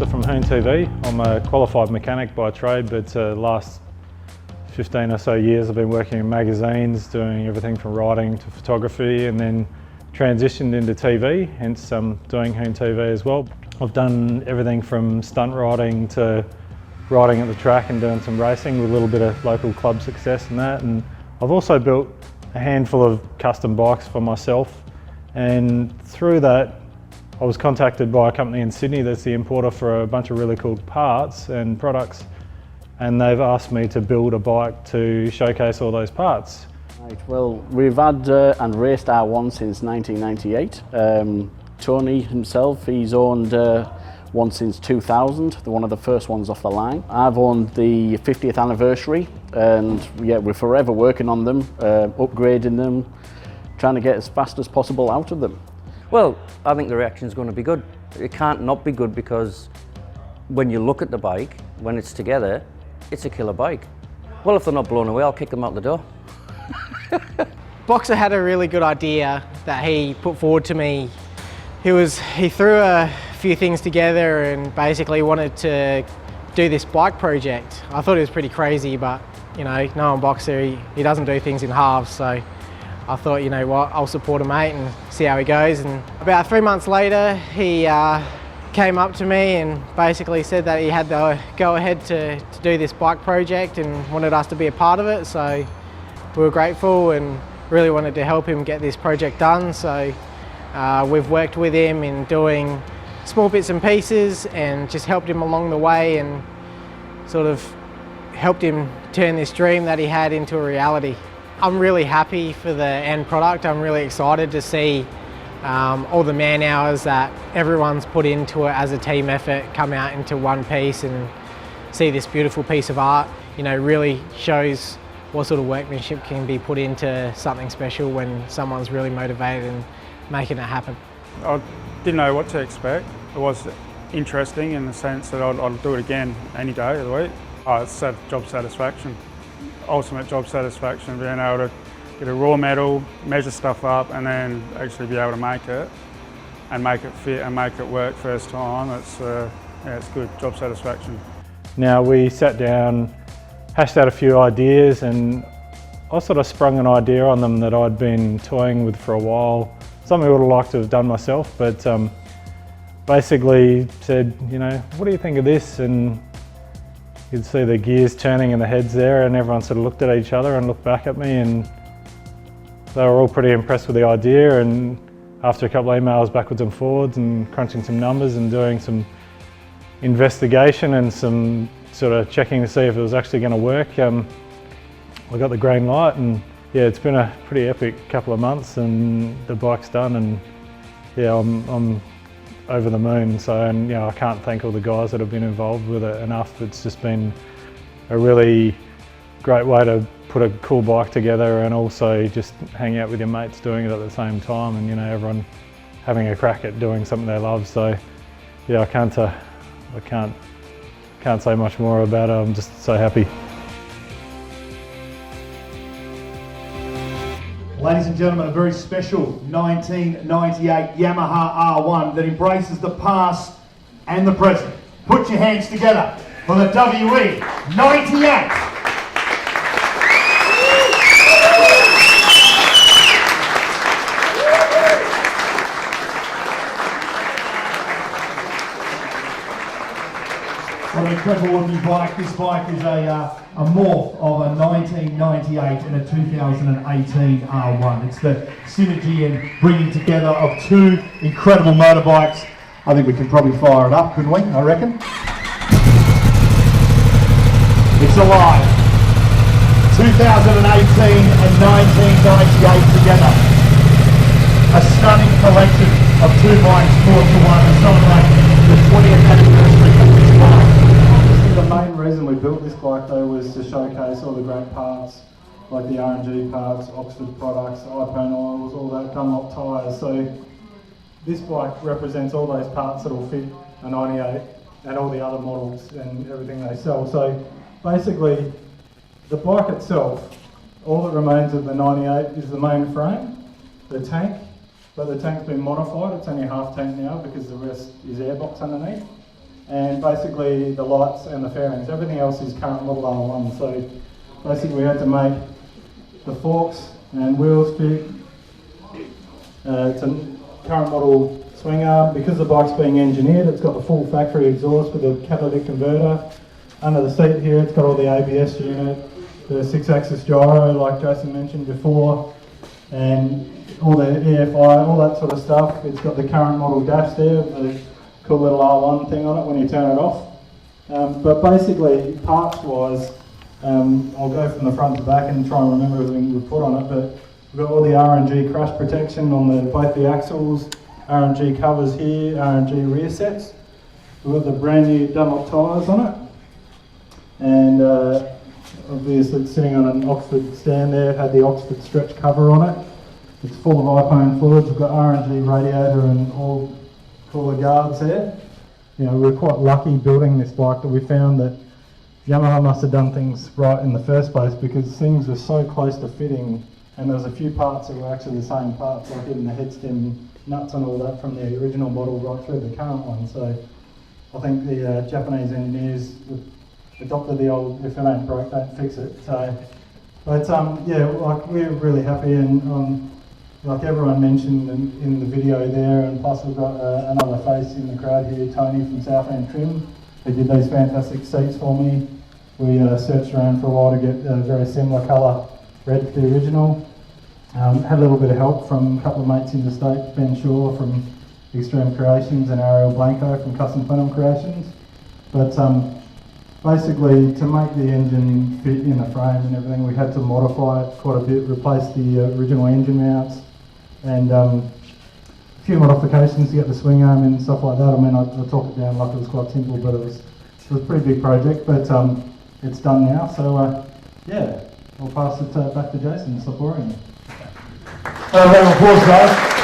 sponsor from HoonTV. I'm a qualified mechanic by trade, but last 15 or so years I've been working in magazines, doing everything from writing to photography, and then transitioned into TV, hence I'm doing HoonTV as well. I've done everything from stunt riding to riding at the track and doing some racing with a little bit of local club success and that. And I've also built a handful of custom bikes for myself, and through that I was contacted by a company in Sydney that's the importer for a bunch of really cool parts and products, and they've asked me to build a bike to showcase all those parts. Right, well, we've had and raced R1 since 1998. Tony himself, he's owned one since 2000, one of the first ones off the line. I've owned the 50th anniversary, and yeah, we're forever working on them, upgrading them, trying to get as fast as possible out of them. Well, I think the reaction is going to be good. It can't not be good, because when you look at the bike, when it's together, it's a killer bike. Well, if they're not blown away, I'll kick them out the door. Boxer had a really good idea that he put forward to me. He threw a few things together and basically wanted to do this bike project. I thought it was pretty crazy, but you know, knowing Boxer, he doesn't do things in halves, so I thought, you know what, I'll support a mate and see how he goes. And about 3 months later, he came up to me and basically said that he had the go-ahead to do this bike project and wanted us to be a part of it. So we were grateful and really wanted to help him get this project done. So we've worked with him in doing small bits and pieces and just helped him along the way and sort of helped him turn this dream that he had into a reality. I'm really happy for the end product. I'm really excited to see all the man hours that everyone's put into it as a team effort come out into one piece, and see this beautiful piece of art. You know, really shows what sort of workmanship can be put into something special when someone's really motivated and making it happen. I didn't know what to expect. It was interesting in the sense that I'd do it again any day of the week. It's job satisfaction. Ultimate job satisfaction, being able to get a raw metal, measure stuff up, and then actually be able to make it and make it fit and make it work first time. It's good job satisfaction. Now, we sat down, hashed out a few ideas, and I sort of sprung an idea on them that I'd been toying with for a while. Something I would have liked to have done myself, but basically said, you know, what do you think of this? And you'd see the gears turning in the heads there, and everyone sort of looked at each other and looked back at me, and they were all pretty impressed with the idea. And after a couple of emails backwards and forwards and crunching some numbers and doing some investigation and some sort of checking to see if it was actually going to work, I got the green light. And yeah, it's been a pretty epic couple of months, and the bike's done, and yeah, I'm over the moon. So, and you know, I can't thank all the guys that have been involved with it enough. It's just been a really great way to put a cool bike together, and also just hang out with your mates doing it at the same time, and you know, everyone having a crack at doing something they love. So yeah, I can't say much more about it. I'm just so happy. Ladies and gentlemen, a very special 1998 Yamaha R1 that embraces the past and the present. Put your hands together for the WE 98. What an incredible looking bike. This bike is a morph of a 1998 and a 2018 R1. It's the synergy and bringing together of two incredible motorbikes. I think we can probably fire it up, couldn't we? I reckon. It's alive. 2018 and 1998 together. A stunning collection of two bikes brought to one to celebrate the 20th anniversary of this bike. The main reason we built this bike though was to showcase all the great parts, like the R&G parts, Oxford products, Ipone oils, all that, Dunlop tyres. So this bike represents all those parts that will fit a 98 and all the other models and everything they sell. So basically the bike itself, all that remains of the 98 is the main frame, the tank, but the tank's been modified. It's only a half tank now because the rest is airbox underneath. and basically the lights and the fairings. Everything else is current model R1. So basically we had to make the forks and wheels fit. It's a current model swing arm. Because the bike's being engineered, it's got the full factory exhaust with a catalytic converter. Under the seat here, it's got all the ABS unit, the 6-axis gyro like Jason mentioned before, and all the EFI, all that sort of stuff. It's got the current model dash there with the cool little R1 thing on it when you turn it off. But basically, parts-wise, I'll go from the front to back and try and remember everything we've put on it, but we've got all the R&G crash protection on both the axles, R&G covers here, R&G rear sets. We've got the brand new Dunlop tyres on it, and obviously it's sitting on an Oxford stand there. It had the Oxford stretch cover on it. It's full of Ipone fluids. We've got R&G Radiator and all cooler guards there. You know, we're quite lucky building this bike that we found that Yamaha must have done things right in the first place, because things were so close to fitting, and there was a few parts that were actually the same parts, like even the head stem nuts and all that from the original model right through the current one. So I think the Japanese engineers adopted the old, if it ain't broke, don't fix it. So, but yeah, like we're really happy, and like everyone mentioned in the video there, and plus we've got another face in the crowd here, Tony from Southland Trim, who did these fantastic seats for me. We searched around for a while to get a very similar colour red to the original. Had a little bit of help from a couple of mates in the state, Ben Shaw from Extreme Creations and Ariel Blanco from Custom Plenum Creations. But basically, to make the engine fit in the frame and everything, we had to modify it quite a bit, replace the original engine mounts, and a few modifications to get the swing arm and stuff like that. I mean, I talked it down like it was quite simple, but it was a pretty big project, but it's done now. So yeah, I'll pass it back to Jason. Stop worrying. Round of applause, guys.